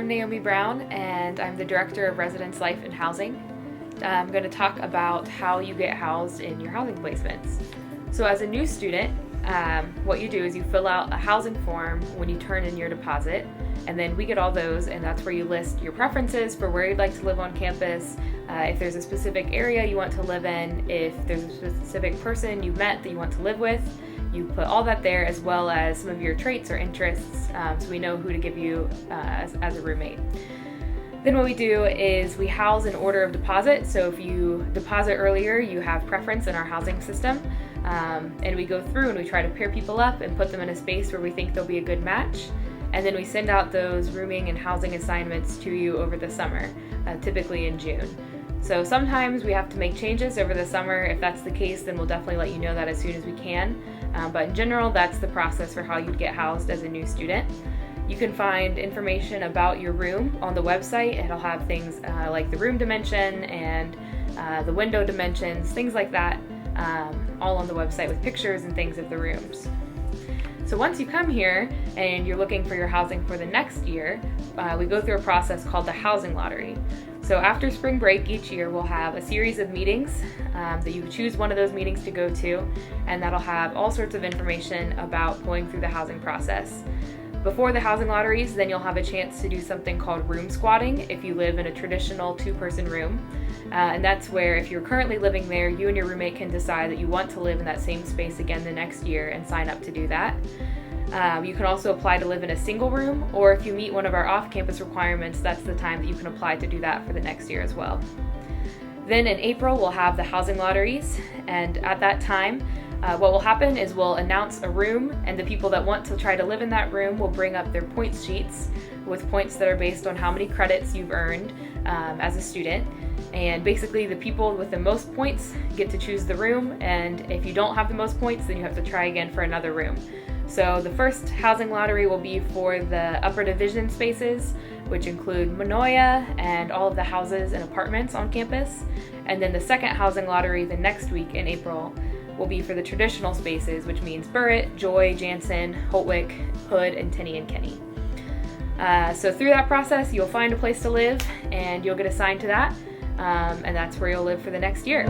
Naomi Brown, and I'm the Director of Residence Life and Housing. I'm going to talk about how you get housed in your housing placements. So as a new student, what you do is you fill out a housing form when you turn in your deposit, and then we get all those, and that's where you list your preferences for where you'd like to live on campus, if there's a specific area you want to live in, if there's a specific person you've met that you want to live with. You put all that there, as well as some of your traits or interests, so we know who to give you as a roommate. Then what we do is we house in order of deposit. So if you deposit earlier, you have preference in our housing system. And we go through and we try to pair people up and put them in a space where we think they'll be a good match. And then we send out those rooming and housing assignments to you over the summer, typically in June. So sometimes we have to make changes over the summer. If that's the case, then we'll definitely let you know that as soon as we can. But in general, that's the process for how you'd get housed as a new student. You can find information about your room on the website. It'll have things like the room dimension and the window dimensions, things like that, all on the website with pictures and things of the rooms. So once you come here and you're looking for your housing for the next year, we go through a process called the housing lottery. So after spring break each year, we'll have a series of meetings that you choose one of those meetings to go to, and that'll have all sorts of information about going through the housing process. Before the housing lotteries, then you'll have a chance to do something called room squatting if you live in a traditional two-person room. And that's where, if you're currently living there, you and your roommate can decide that you want to live in that same space again the next year and sign up to do that. You can also apply to live in a single room, or if you meet one of our off-campus requirements, that's the time that you can apply to do that for the next year as well. Then in April, we'll have the housing lotteries, and at that time, what will happen is we'll announce a room, and the people that want to try to live in that room will bring up their points sheets with points that are based on how many credits you've earned as a student. And basically the people with the most points get to choose the room, and if you don't have the most points, then you have to try again for another room. So the first housing lottery will be for the upper division spaces, which include Manoia and all of the houses and apartments on campus. And then the second housing lottery the next week in April will be for the traditional spaces, which means Burritt, Joy, Jansen, Holtwick, Hood, and Tenney and Kenny. So through that process, you'll find a place to live and you'll get assigned to that, and that's where you'll live for the next year.